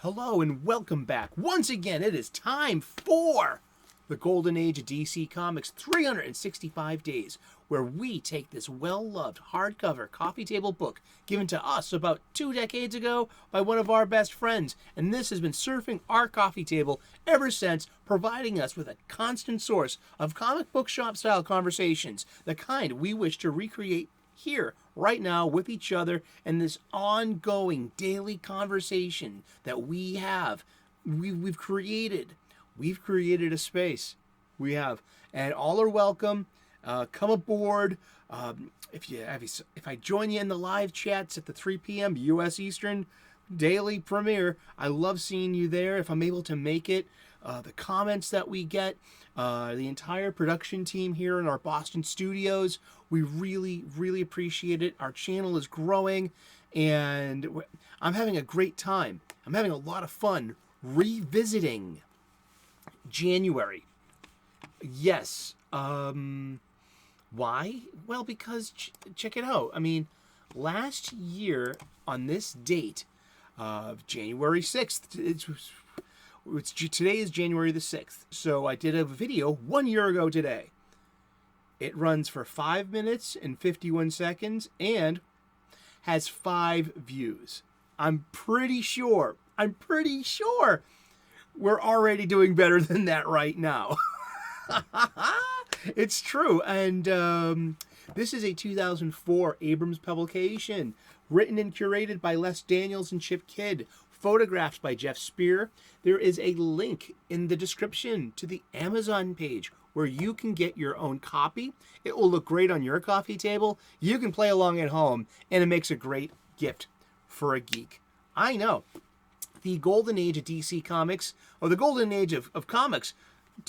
Hello and welcome back. Once again, it is time for the Golden Age of DC Comics 365 Days, where we take this well-loved hardcover coffee table book given to us about 2 decades ago by one of our best friends, and this has been surfing our coffee table ever since, providing us with a constant source of comic book shop-style conversations, the kind we wish to recreate here, right now, with each other, and this ongoing daily conversation that we have. We've created a space. We have, and all are welcome. Come aboard. If I join you in the live chats at the 3 p.m. U.S. Eastern daily premiere, I love seeing you there. If I'm able to make it, the comments that we get, the entire production team here in our Boston studios, we really, really appreciate it. Our channel is growing, and I'm having a great time. I'm having a lot of fun revisiting January. Yes. Why? Well, because check it out. I mean, last year on this date of January 6th, today is January the 6th. So I did a video 1 year ago today. It runs for 5 minutes and 51 seconds and has 5 views. I'm pretty sure we're already doing better than that right now. It's true. And this is a 2004 Abrams publication, written and curated by Les Daniels and Chip Kidd, photographed by Geoff Spear. There is a link in the description to the Amazon page where you can get your own copy. It will look great on your coffee table. You can play along at home, and it makes a great gift for a geek. I know. The golden age of DC Comics, or the golden age of comics,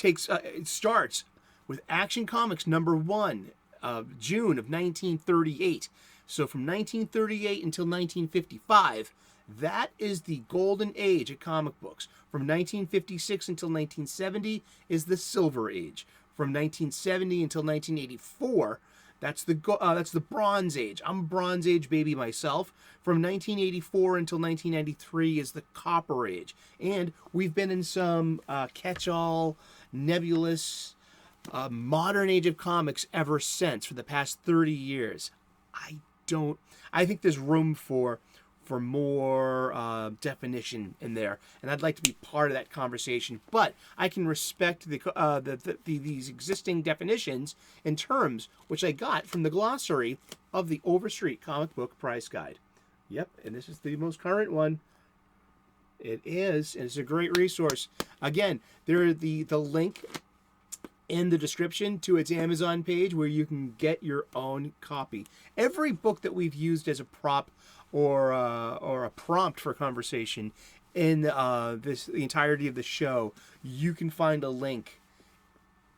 it starts with Action Comics #1 of June of 1938. So from 1938 until 1955, that is the golden age of comic books. From 1956 until 1970 is the Silver Age. From 1970 until 1984, that's the Bronze Age. I'm a Bronze Age baby myself. From 1984 until 1993 is the Copper Age. And we've been in some catch-all, nebulous, modern age of comics ever since, for the past 30 years. I think there's room for more definition in there, and I'd like to be part of that conversation. But I can respect these existing definitions and terms, which I got from the glossary of the Overstreet Comic Book Price Guide. Yep, and this is the most current one. It is, and it's a great resource. Again, there the link in the description to its Amazon page where you can get your own copy. Every book that we've used as a prop or a prompt for conversation in the entirety of the show, you can find a link,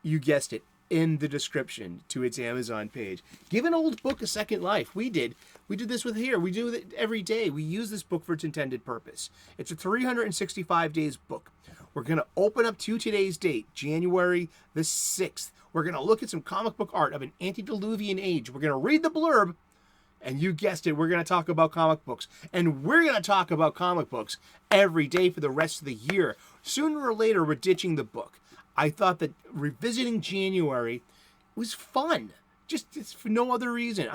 you guessed it, in the description to its Amazon page. Give an old book a second life. We did this with here. We do it every day. We use this book for its intended purpose. It's a 365 days book. We're going to open up to today's date, January the 6th. We're going to look at some comic book art of an antediluvian age. We're going to read the blurb, and you guessed it, we're going to talk about comic books. And we're going to talk about comic books every day for the rest of the year. Sooner or later, we're ditching the book. I thought that revisiting January was fun. It's for no other reason.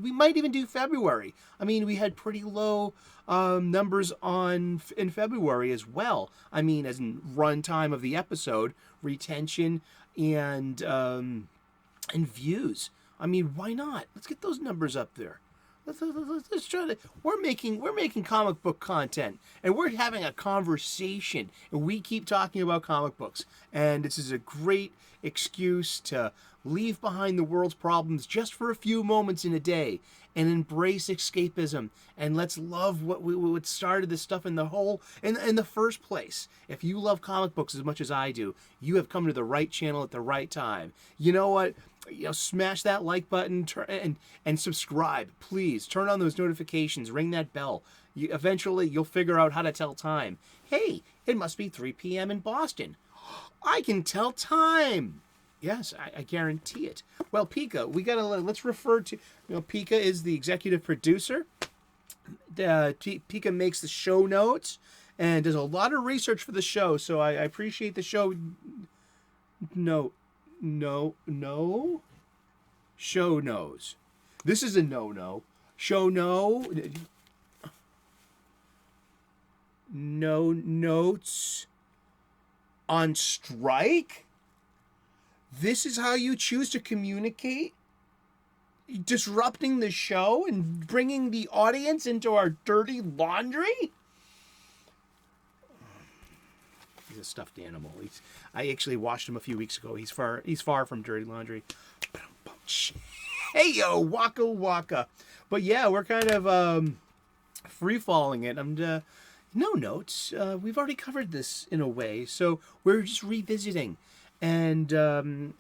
We might even do February. I mean, we had pretty low numbers in February as well. I mean, as in runtime of the episode, retention, and views. I mean, why not? Let's get those numbers up there. Let's try to. We're making comic book content, and we're having a conversation, and we keep talking about comic books. And this is a great excuse to leave behind the world's problems just for a few moments in a day and embrace escapism. And let's love what started this stuff in the first place. If you love comic books as much as I do, you have come to the right channel at the right time. You know what? Smash that like button and subscribe. Please turn on those notifications. Ring that bell. Eventually, you'll figure out how to tell time. Hey, it must be 3 p.m. in Boston. I can tell time. Yes, I guarantee it. Well, Pika, let's refer to, Pika is the executive producer. Pika makes the show notes, and does a lot of research for the show. So I appreciate the show. No. Show knows. This is a no. Show no. No notes on strike? This is how you choose to communicate? Disrupting the show and bringing the audience into our dirty laundry? He's a stuffed animal. I actually washed him a few weeks ago. He's far from dirty laundry. Hey yo, waka waka. But yeah, we're kind of free falling it. No notes. We've already covered this in a way, so we're just revisiting and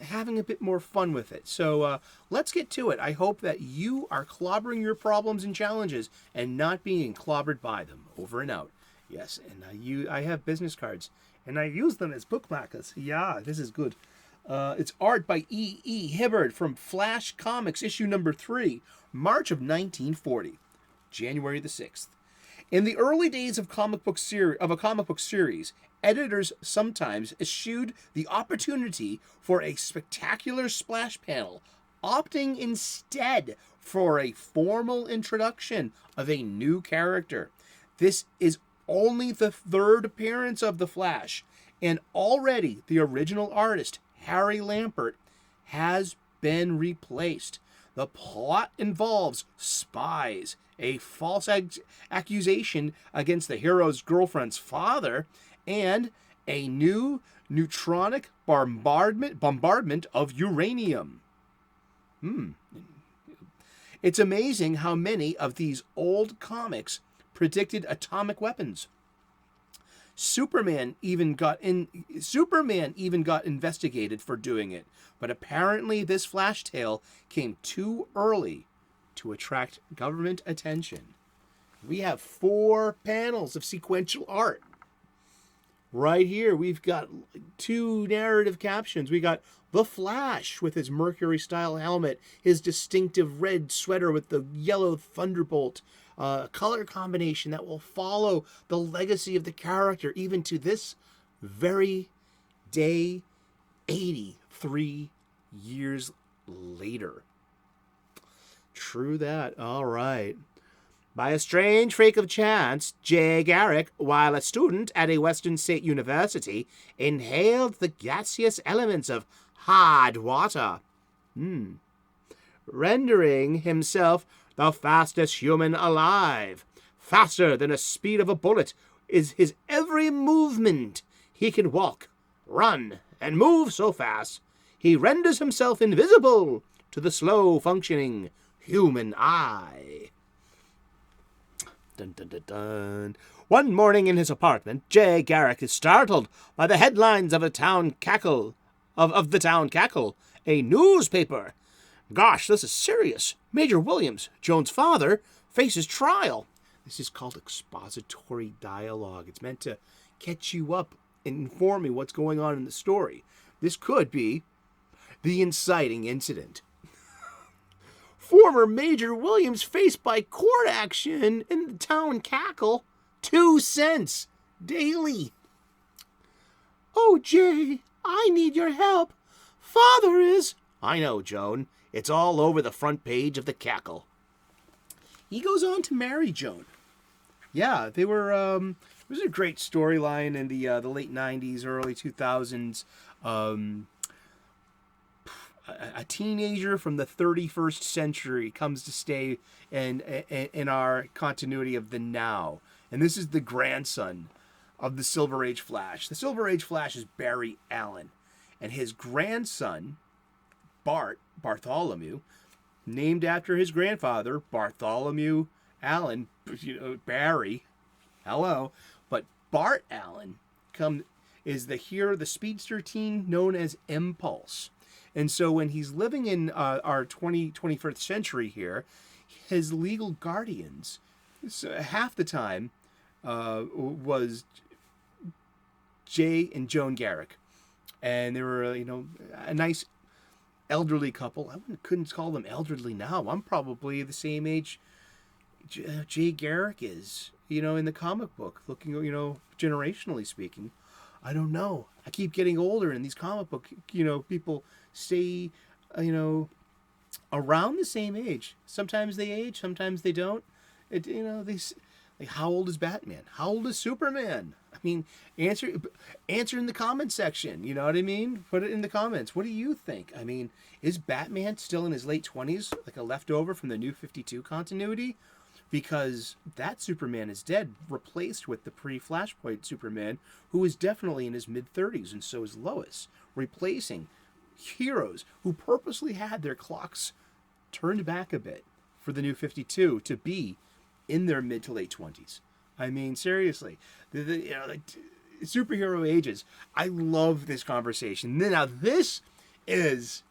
having a bit more fun with it. So let's get to it. I hope that you are clobbering your problems and challenges and not being clobbered by them. Over and out. Yes, and I have business cards, and I use them as bookmarkers. Yeah, this is good. It's art by E. Hibbard from Flash Comics, issue number 3, March of 1940, January the 6th. In the early days of a comic book series, editors sometimes eschewed the opportunity for a spectacular splash panel, opting instead for a formal introduction of a new character. This is only the third appearance of the Flash, and already the original artist, Harry Lampert, has been replaced. The plot involves spies, a false accusation against the hero's girlfriend's father, and a new neutronic bombardment of uranium. It's amazing how many of these old comics predicted atomic weapons. Superman even got investigated for doing it, but apparently this Flash tale came too early to attract government attention. We have 4 panels of sequential art. Right here, we've got 2 narrative captions. We got the Flash with his Mercury-style helmet, his distinctive red sweater with the yellow thunderbolt, color combination that will follow the legacy of the character even to this very day, 83 years later. True that. All right. By a strange freak of chance, Jay Garrick, while a student at a Western State University, inhaled the gaseous elements of hard water, rendering himself the fastest human alive. Faster than the speed of a bullet is his every movement. He can walk, run, and move so fast, he renders himself invisible to the slow-functioning human eye. Dun, dun, dun, dun. One morning in his apartment, Jay Garrick is startled by the headlines of the town cackle, a newspaper. Gosh, this is serious. Major Williams, Joan's father, faces trial. This is called expository dialogue. It's meant to catch you up and inform you what's going on in the story. This could be the inciting incident. Former Major Williams faced by court action in the town cackle. 2 cents daily. Oh, Jay, I need your help. Father is... I know, Joan. It's all over the front page of the cackle. He goes on to marry Joan. Yeah, they were... it was a great storyline in the late 90s, early 2000s. A teenager from the 31st century comes to stay in our continuity of the now. And this is the grandson of the Silver Age Flash. The Silver Age Flash is Barry Allen. And his grandson, Bartholomew, named after his grandfather, Bartholomew Allen, Barry, hello. But Bart Allen is the speedster teen known as Impulse. And so when he's living in our 21st century here, his legal guardians, half the time, was Jay and Joan Garrick. And they were, a nice elderly couple. I couldn't call them elderly now. I'm probably the same age Jay Garrick is, in the comic book, looking, generationally speaking. I don't know. I keep getting older, and these comic book, people stay, around the same age. Sometimes they age, sometimes they don't. Like, how old is Batman? How old is Superman? I mean, answer in the comment section. You know what I mean? Put it in the comments. What do you think? I mean, is Batman still in his late 20s, like a leftover from the New 52 continuity? Because that Superman is dead, replaced with the pre-Flashpoint Superman, who is definitely in his mid-30s, and so is Lois, replacing heroes who purposely had their clocks turned back a bit for the New 52 to be in their mid to late 20s. I mean, seriously, like, superhero ages. I love this conversation. Now, this is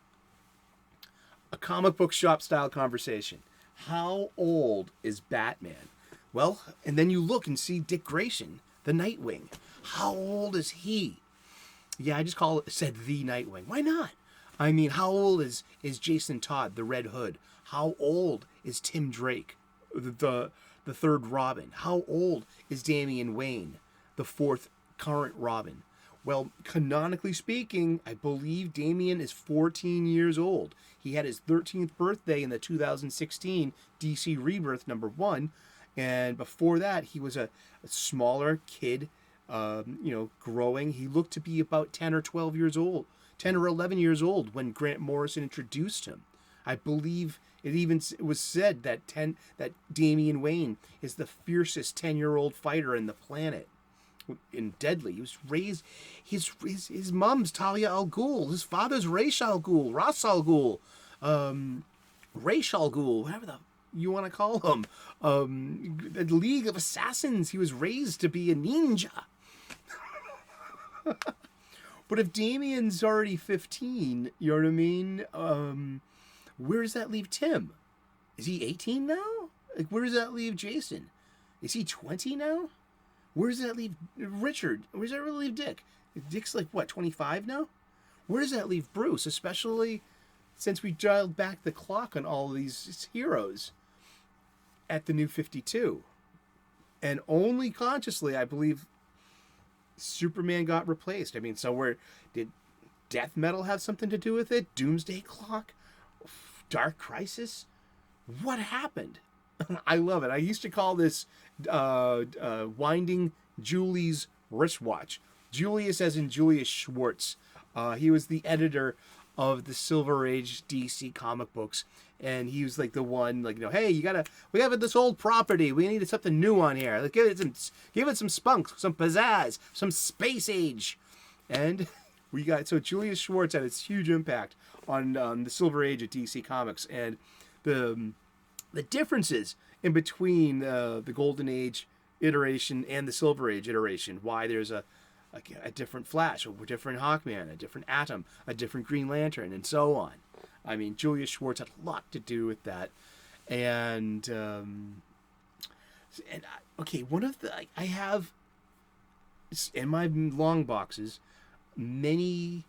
a comic book shop style conversation. How old is Batman? Well, and then you look and see Dick Grayson, the Nightwing. How old is he? Yeah, I just said the Nightwing. Why not? I mean, how old is Jason Todd, the Red Hood? How old is Tim Drake, the third Robin? How old is Damian Wayne, the fourth current Robin? Well, canonically speaking, I believe Damian is 14 years old. He had his 13th birthday in the 2016 DC Rebirth #1, and before that, he was a smaller kid, growing. He looked to be about 10 or 12 years old, 10 or 11 years old when Grant Morrison introduced him. I believe it was said that Damian Wayne is the fiercest 10-year-old fighter in the planet. In Deadly, he was raised. His mom's Talia al Ghul. His father's Ra's al Ghul, Ra's al Ghul, whatever you want to call him. The League of Assassins. He was raised to be a ninja. But if Damian's already 15, you know what I mean? Where does that leave Tim? Is he 18 now? Like, where does that leave Jason? Is he 20 now? Where does that leave Richard? Where does that really leave Dick? Dick's like, what, 25 now? Where does that leave Bruce? Especially since we dialed back the clock on all of these heroes at the New 52. And only consciously, I believe, Superman got replaced. I mean, did Death Metal have something to do with it? Doomsday Clock? Dark Crisis? What happened? I love it. I used to call this Winding Julie's wristwatch. Julius as in Julius Schwartz. He was the editor of the Silver Age DC comic books, and he was like the one, like, hey, we have this old property. We needed something new on here. Like, give it some spunk, some pizzazz, some space age. And so Julius Schwartz had its huge impact on the Silver Age of DC Comics, and the differences in between the Golden Age iteration and the Silver Age iteration. Why there's a different Flash, a different Hawkman, a different Atom, a different Green Lantern, and so on. I mean, Julius Schwartz had a lot to do with that, and one of the I have in my long boxes many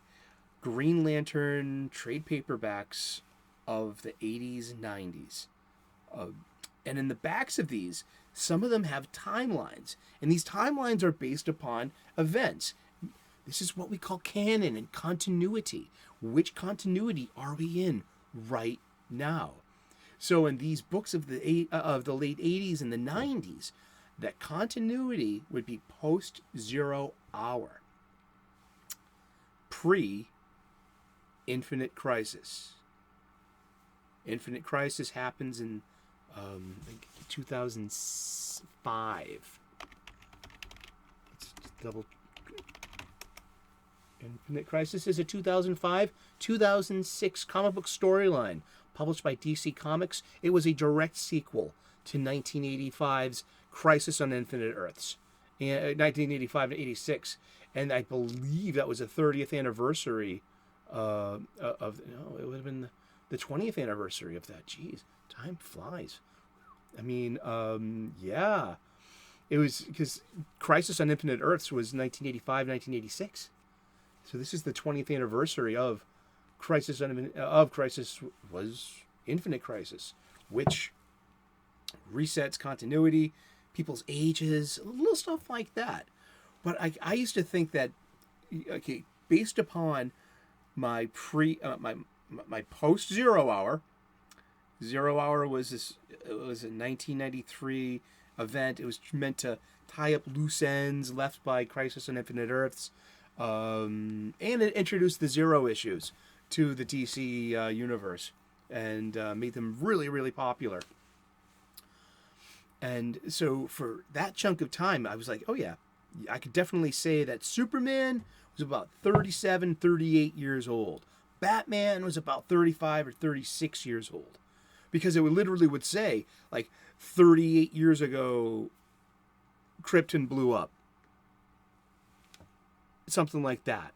Green Lantern trade paperbacks of the 80s and 90s. And in the backs of these, some of them have timelines. And these timelines are based upon events. This is what we call canon and continuity. Which continuity are we in right now? So in these books of the late 80s and the 90s, that continuity would be post-Zero Hour. Pre-Infinite Crisis. Infinite Crisis happens in 2005. Let's double. Infinite Crisis is a 2005-2006 comic book storyline published by DC Comics. It was a direct sequel to 1985's Crisis on Infinite Earths, 1985 to 86, and I believe that was the 30th anniversary it would have been the 20th anniversary of that. Jeez, time flies. I mean, yeah. It was because Crisis on Infinite Earths was 1985, 1986. So this is the 20th anniversary of Crisis was Infinite Crisis, which resets continuity, people's ages, little stuff like that. But I used to think that, okay, based upon my my post Zero Hour. Zero Hour was it was a 1993 event. It was meant to tie up loose ends left by Crisis on Infinite Earths, and it introduced the Zero issues to the DC universe and made them really, really popular. And so for that chunk of time, I was like, oh yeah, I could definitely say that Superman was about 37, 38 years old. Batman was about 35 or 36 years old. Because it literally would say, like, 38 years ago, Krypton blew up. Something like that,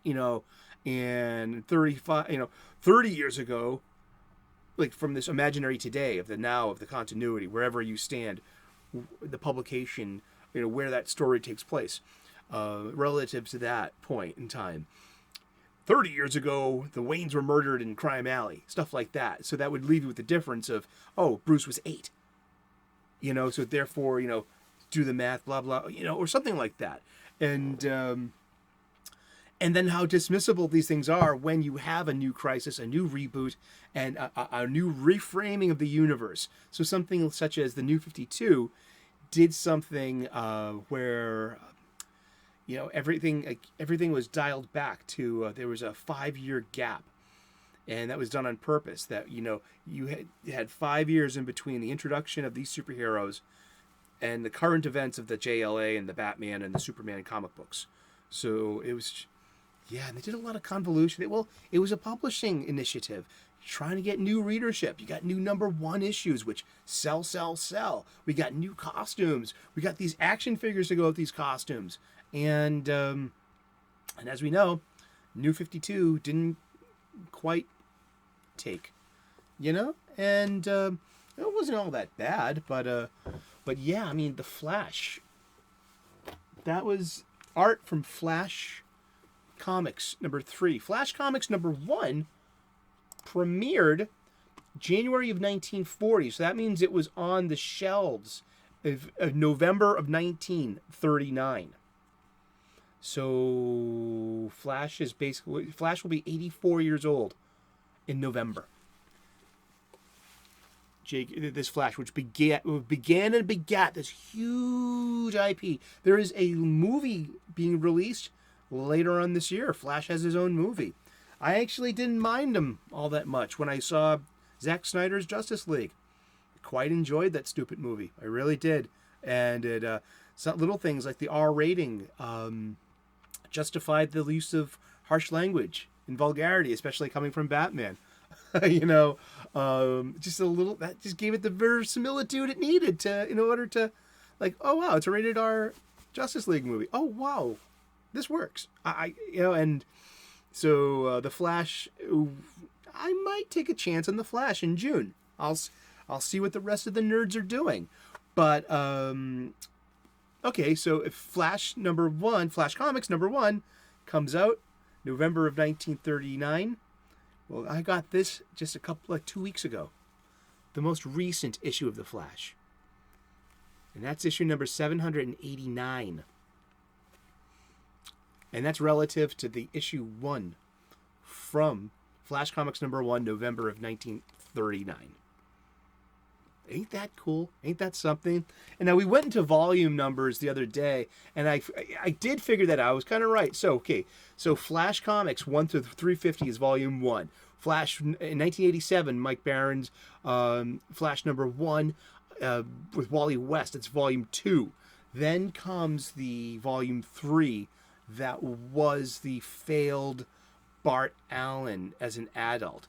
and 30 years ago, like from this imaginary today of the now, of the continuity, wherever you stand, the publication, where that story takes place, relative to that point in time. 30 years ago, the Waynes were murdered in Crime Alley, stuff like that. So that would leave you with the difference of, oh, Bruce was 8. So therefore, do the math, blah, blah, or something like that. And then how dismissible these things are when you have a new crisis, a new reboot, and a new reframing of the universe. So something such as the New 52 did something where... everything was dialed back to there was a 5-year gap, and that was done on purpose. That you had 5 years in between the introduction of these superheroes and the current events of the JLA and the Batman and the Superman comic books. So it was, and they did a lot of convolution. It was a publishing initiative trying to get new readership. You got new #1 issues, which sell. We got new costumes. We got these action figures to go with these costumes. And as we know, New 52 didn't quite take, and it wasn't all that bad, but yeah, I mean, the Flash, that was art from Flash Comics #3. Flash Comics #1 premiered January of 1940, so that means it was on the shelves of November of 1939. So Flash will be 84 years old in November. This Flash, which began and begat this huge IP. There is a movie being released later on this year. Flash has his own movie. I actually didn't mind him all that much when I saw Zack Snyder's Justice League. Quite enjoyed that stupid movie. I really did. And it some little things like the R rating justified the use of harsh language and vulgarity, especially coming from Batman. Just a little, that just gave it the verisimilitude it needed in order to, like, oh wow, it's a rated R Justice League movie. Oh wow, this works. And so the Flash, I might take a chance on the Flash in June. I'll see what the rest of the nerds are doing, but okay, so if Flash Comics #1 comes out November of 1939, well, I got this just 2 weeks ago. The most recent issue of The Flash. And that's issue number 789. And that's relative to the issue 1 from Flash Comics #1, November of 1939. Ain't that cool? Ain't that something? And now we went into volume numbers the other day, and I did figure that out. I was kind of right. So Flash Comics 1 through 350 is volume 1. Flash in 1987, Mike Barron's Flash #1 with Wally West. It's volume 2. Then comes the volume 3 that was the failed Bart Allen as an adult.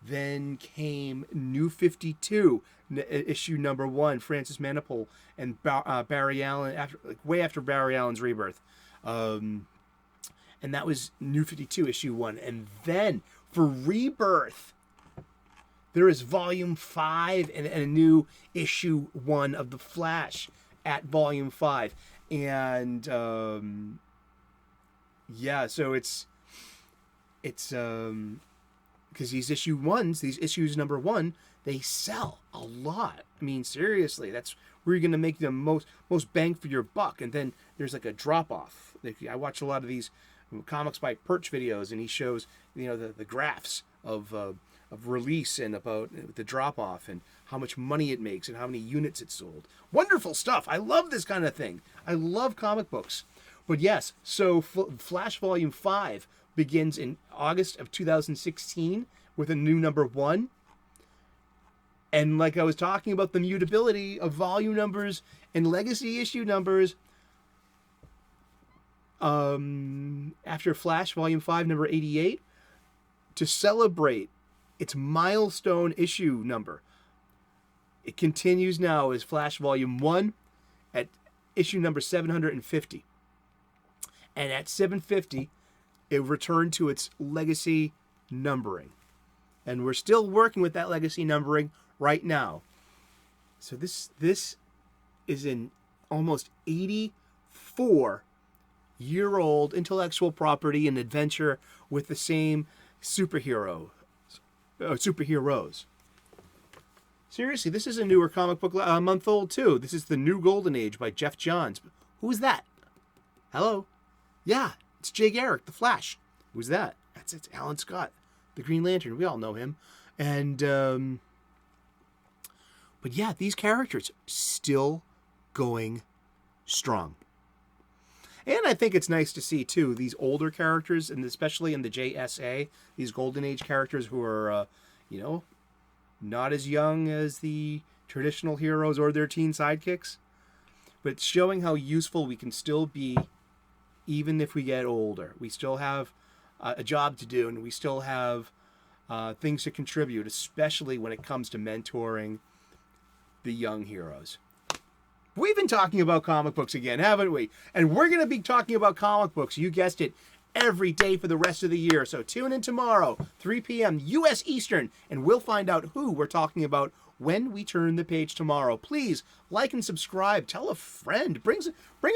Then came New 52, issue #1, Francis Manapul and Barry Allen, way after Barry Allen's rebirth. And that was New 52, issue 1. And then for Rebirth, there is volume 5 and a new issue 1 of The Flash at volume 5. And so it's because these issues #1, they sell a lot. I mean, seriously, that's where you're going to make the most bang for your buck. And then there's like a drop-off. I watch a lot of these Comics by Perch videos, and he shows, the graphs of release and about the drop-off and how much money it makes and how many units it sold. Wonderful stuff. I love this kind of thing. I love comic books. But yes, so Flash Volume 5 begins in August of 2016 with a new number 1. And like I was talking about the mutability of volume numbers and legacy issue numbers, after Flash Volume 5, number 88, to celebrate its milestone issue number, it continues now as Flash Volume 1 at issue number 750. And at 750, it returned to its legacy numbering. And we're still working with that legacy numbering right now. So this is an almost 84-year-old intellectual property and adventure with the same superheroes. Seriously, this is a newer comic book, a month old too. This is The New Golden Age by Geoff Johns. Who's that? Hello? Yeah, it's Jay Garrick, The Flash. Who's that? It's Alan Scott, the Green Lantern. We all know him. And, but yeah, these characters still going strong. And I think it's nice to see, too, these older characters, and especially in the JSA, these Golden Age characters who are, not as young as the traditional heroes or their teen sidekicks, but showing how useful we can still be even if we get older. We still have a job to do, and we still have things to contribute, especially when it comes to mentoring the young heroes. We've been talking about comic books again, haven't we? And we're going to be talking about comic books, you guessed it, every day for the rest of the year. So tune in tomorrow, 3 p.m. U.S. Eastern, and we'll find out who we're talking about when we turn the page tomorrow. Please like and subscribe. Tell a friend. Bring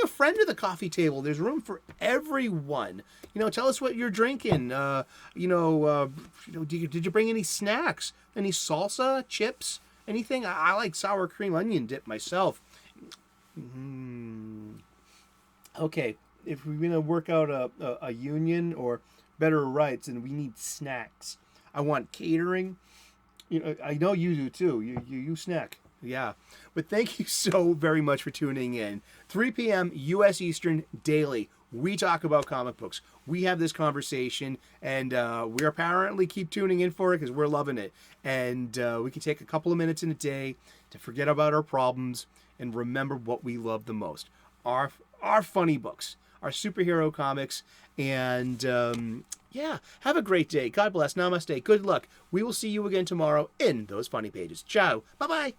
a friend to the coffee table. There's room for everyone. Tell us what you're drinking. Did you bring any snacks? Any salsa, chips, anything? I like sour cream onion dip myself. Okay, if we're gonna work out a union or better rights, and we need snacks. I want catering. I know you do too. You snack. Yeah. But thank you so very much for tuning in. 3 p.m. U.S. Eastern daily. We talk about comic books. We have this conversation, and we apparently keep tuning in for it because we're loving it. And we can take a couple of minutes in a day to forget about our problems and remember what we love the most. Our funny books, our superhero comics, and have a great day. God bless. Namaste. Good luck. We will see you again tomorrow in those funny pages. Ciao. Bye-bye.